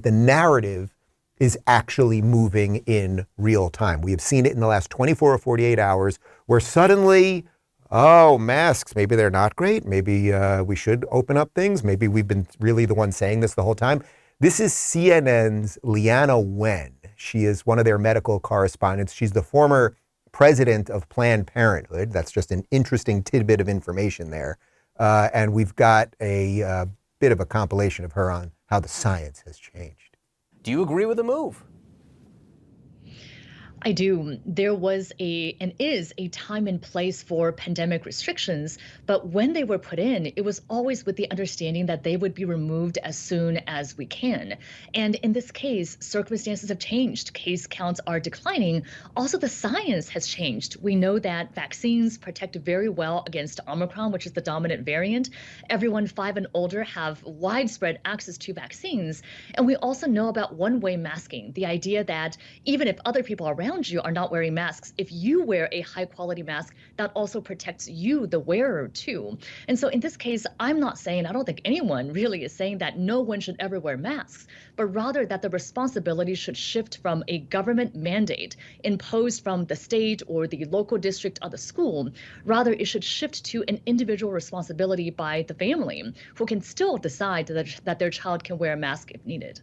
The narrative is actually moving in real time. We have seen it in the last 24 or 48 hours where suddenly, oh, masks, maybe they're not great. Maybe we should open up things. Maybe we've been really the ones saying this the whole time. This is CNN's Leana Wen. She is one of their medical correspondents. She's the former president of Planned Parenthood. That's just an interesting tidbit of information there. And we've got a bit of a compilation of her on how the science has changed. Do you agree with the move? I do. There was and is a time and place for pandemic restrictions, but when they were put in, it was always with the understanding that they would be removed as soon as we can. And in this case, circumstances have changed. Case counts are declining. Also, the science has changed. We know that vaccines protect very well against Omicron, which is the dominant variant. Everyone 5 and older have widespread access to vaccines. And we also know about one-way masking, the idea that even if other people around you are not wearing masks, if you wear a high quality mask, that also protects you, the wearer, too. And so in this case, I'm not saying, I don't think anyone really is saying that no one should ever wear masks, but rather that the responsibility should shift from a government mandate imposed from the state or the local district or the school. Rather, it should shift to an individual responsibility by the family who can still decide that their child can wear a mask if needed.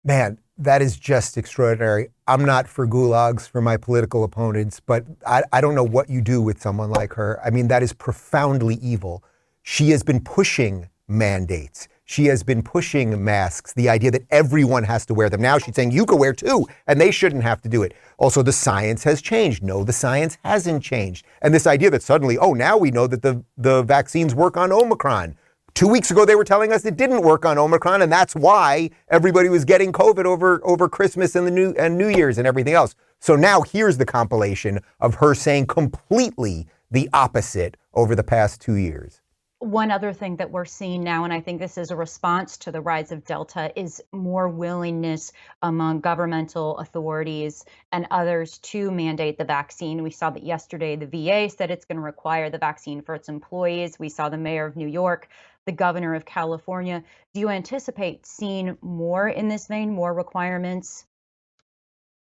Man, that is just extraordinary. I'm not for gulags for my political opponents, but I don't know what you do with someone like her. I mean, that is profoundly evil. She has been pushing mandates. She has been pushing masks, the idea that everyone has to wear them. Now she's saying you can wear too, and they shouldn't have to do it. Also, the science has changed. No, the science hasn't changed. And this idea that suddenly, oh, now we know that the vaccines work on Omicron. 2 weeks ago, they were telling us it didn't work on Omicron, and that's why everybody was getting COVID over Christmas and New Year's and everything else. So now here's the compilation of her saying completely the opposite over the past 2 years. One other thing that we're seeing now, and I think this is a response to the rise of Delta, is more willingness among governmental authorities and others to mandate the vaccine. We saw that yesterday the VA said it's going to require the vaccine for its employees. We saw the mayor of New York, the governor of California. Do you anticipate seeing more in this vein, more requirements?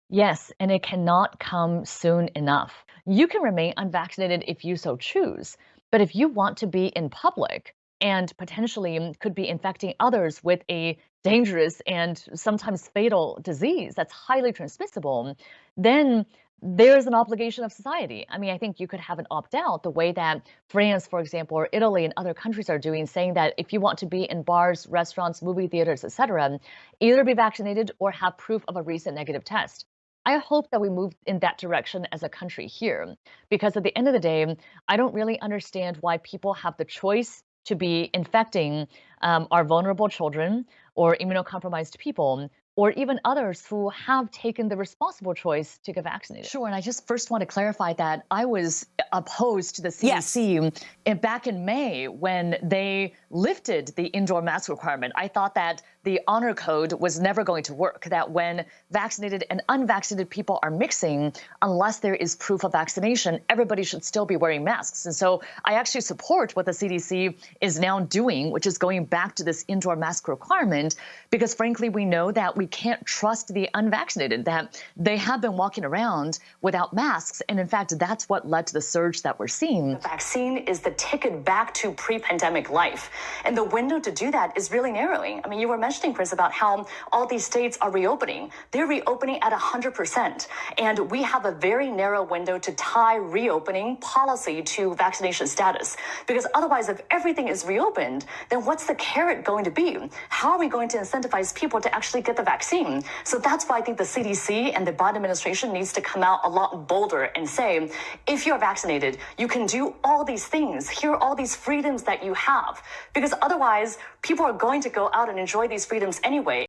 Yes, and it cannot come soon enough. You can remain unvaccinated if you so choose, but if you want to be in public and potentially could be infecting others with a dangerous and sometimes fatal disease that's highly transmissible, then there's an obligation of society. I mean, I think you could have an opt-out the way that France, for example, or Italy and other countries are doing, saying that if you want to be in bars, restaurants, movie theaters, etc., either be vaccinated or have proof of a recent negative test. I hope that we move in that direction as a country here, because at the end of the day, I don't really understand why people have the choice to be infecting our vulnerable children or immunocompromised people, or even others who have taken the responsible choice to get vaccinated. Sure, and I just first want to clarify that I was opposed to the CDC back in May when they lifted the indoor mask requirement. I thought that the honor code was never going to work, that when vaccinated and unvaccinated people are mixing, unless there is proof of vaccination, everybody should still be wearing masks. And so I actually support what the CDC is now doing, which is going back to this indoor mask requirement, because frankly, we know that we can't trust the unvaccinated, that they have been walking around without masks. And in fact, that's what led to the surge that we're seeing. The vaccine is the ticket back to pre-pandemic life. And the window to do that is really narrowing. I mean, you were mentioning, Chris, about how all these states are reopening. They're reopening at 100%. And we have a very narrow window to tie reopening policy to vaccination status. Because otherwise, if everything is reopened, then what's the carrot going to be? How are we going to incentivize people to actually get the vaccine? So that's why I think the CDC and the Biden administration needs to come out a lot bolder and say, if you're vaccinated, you can do all these things. Here are all these freedoms that you have. Because otherwise, people are going to go out and enjoy these freedoms anyway.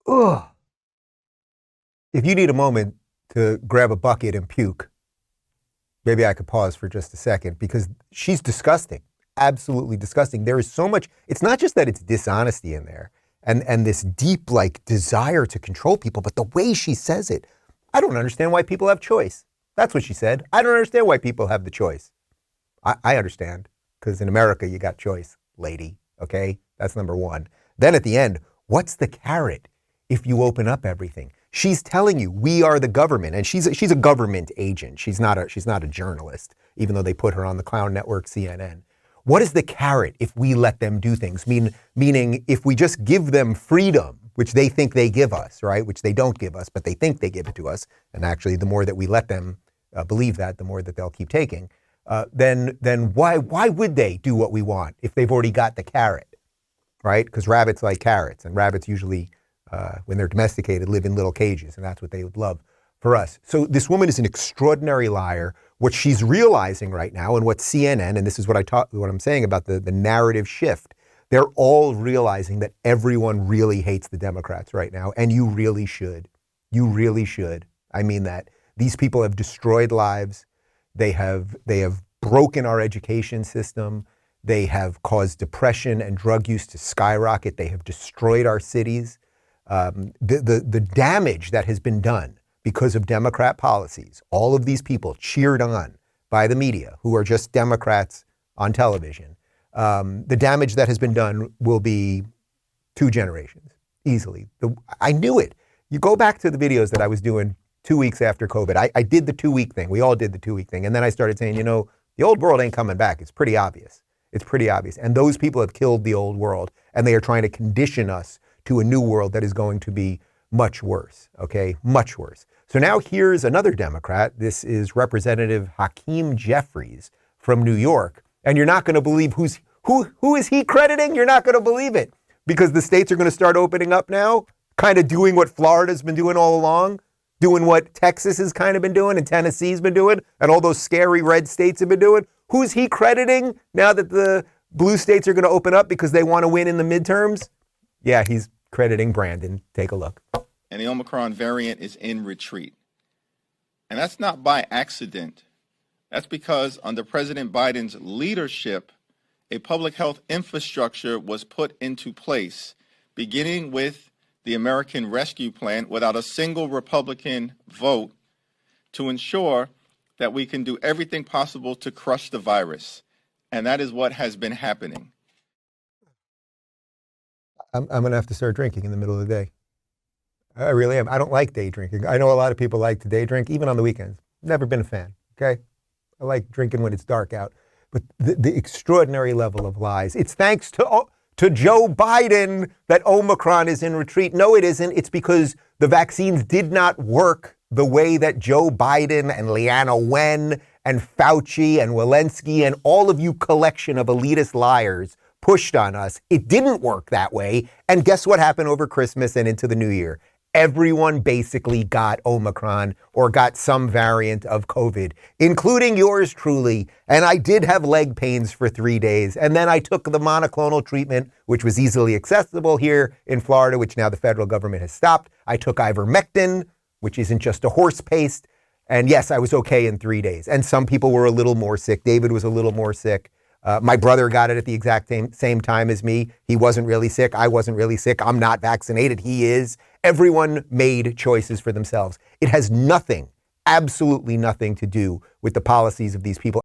Ugh. If you need a moment to grab a bucket and puke, maybe I could pause for just a second, because she's disgusting, absolutely disgusting. There is so much, it's not just that it's dishonesty in there and this deep like desire to control people, but the way she says it, I don't understand why people have choice. That's what she said. I don't understand why people have the choice. I understand, because in America you got choice, lady, okay? That's number one. Then at the end, What's the carrot if you open up everything? She's telling you we are the government, and she's a government agent. She's not a journalist, even though they put her on the clown network CNN. What is the carrot if we let them do things? Meaning if we just give them freedom, which they think they give us, right? Which they don't give us, but they think they give it to us. And actually, the more that we let them believe that, the more that they'll keep taking. Then why would they do what we want if they've already got the carrot, right? Because rabbits like carrots, and rabbits usually, when they're domesticated, live in little cages, and that's what they would love for us. So this woman is an extraordinary liar. What she's realizing right now, and what CNN, and this is what I'm saying about the narrative shift, they're all realizing that everyone really hates the Democrats right now, and you really should. You really should. I mean that. These people have destroyed lives. They have broken our education system. They have caused depression and drug use to skyrocket. They have destroyed our cities. The damage that has been done because of Democrat policies, all of these people cheered on by the media who are just Democrats on television. The damage that has been done will be 2 generations, easily. I knew it. You go back to the videos that I was doing 2 weeks after COVID. I did the 2-week thing. We all did the 2-week thing. And then I started saying, the old world ain't coming back. It's pretty obvious. It's pretty obvious. And those people have killed the old world, and they are trying to condition us to a new world that is going to be much worse, okay? Much worse. So now here's another Democrat. This is Representative Hakeem Jeffries from New York. And you're not going to believe who is he crediting? You're not going to believe it, because the states are going to start opening up now, kind of doing what Florida's been doing all along, doing what Texas has kind of been doing and Tennessee's been doing, and all those scary red states have been doing. Who's he crediting now that the blue states are going to open up because they want to win in the midterms? Yeah, he's crediting Brandon. Take a look. And the Omicron variant is in retreat. And that's not by accident. That's because under President Biden's leadership, a public health infrastructure was put into place, beginning with the American Rescue Plan without a single Republican vote, to ensure that we can do everything possible to crush the virus. And that is what has been happening. I'm going to have to start drinking in the middle of the day. I really am. I don't like day drinking. I know a lot of people like to day drink, even on the weekends. Never been a fan, okay? I like drinking when it's dark out. But the extraordinary level of lies, it's thanks to Joe Biden that Omicron is in retreat. No, it isn't. It's because the vaccines did not work the way that Joe Biden and Leana Wen and Fauci and Walensky and all of you collection of elitist liars pushed on us. It didn't work that way. And guess what happened over Christmas and into the new year? Everyone basically got Omicron or got some variant of COVID, including yours truly. And I did have leg pains for 3 days. And then I took the monoclonal treatment, which was easily accessible here in Florida, which now the federal government has stopped. I took ivermectin, which isn't just a horse paste. And yes, I was okay in 3 days. And some people were a little more sick. David was a little more sick. My brother got it at the exact same time as me. He wasn't really sick. I wasn't really sick. I'm not vaccinated. He is. Everyone made choices for themselves. It has nothing, absolutely nothing to do with the policies of these people.